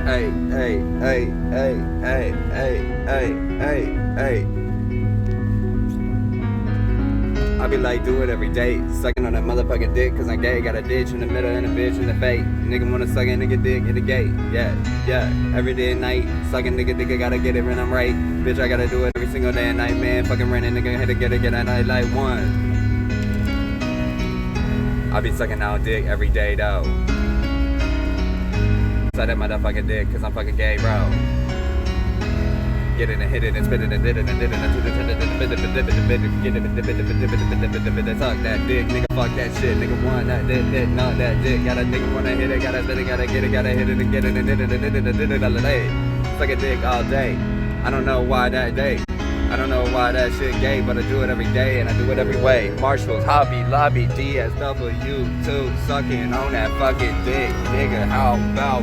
Hey, hey, hey, hey, hey, hey, hey, hey, hey. I be like, do it every day. Sucking on that motherfucking dick, cause I'm gay. Got a ditch in the middle and a bitch in the face. Nigga wanna suck a nigga dick in the gate. Yeah, yeah. Every day and night. Sucking nigga dick, I gotta get it when I'm right. Bitch, I gotta do it every single day and night, man. Fucking running, nigga, had to get it at night like one. I be sucking out dick every day though. Suck that motherfucking dick, cause I'm fucking gay, bro. Get it and hit it and spit it and did it and did it and get it, suck that dick, nigga, fuck that shit, nigga, want that dick, not that dick, got a nigga wanna hit it, gotta spit it, gotta get it, gotta hit it and get it and did it and did it and did it all day. Suck a dick all day. I don't know why that day. I don't know why that shit gay, but I do it every day and I do it every way. Marshall's, Hobby, Lobby, DSW, 2, sucking on that fucking dick, nigga, how about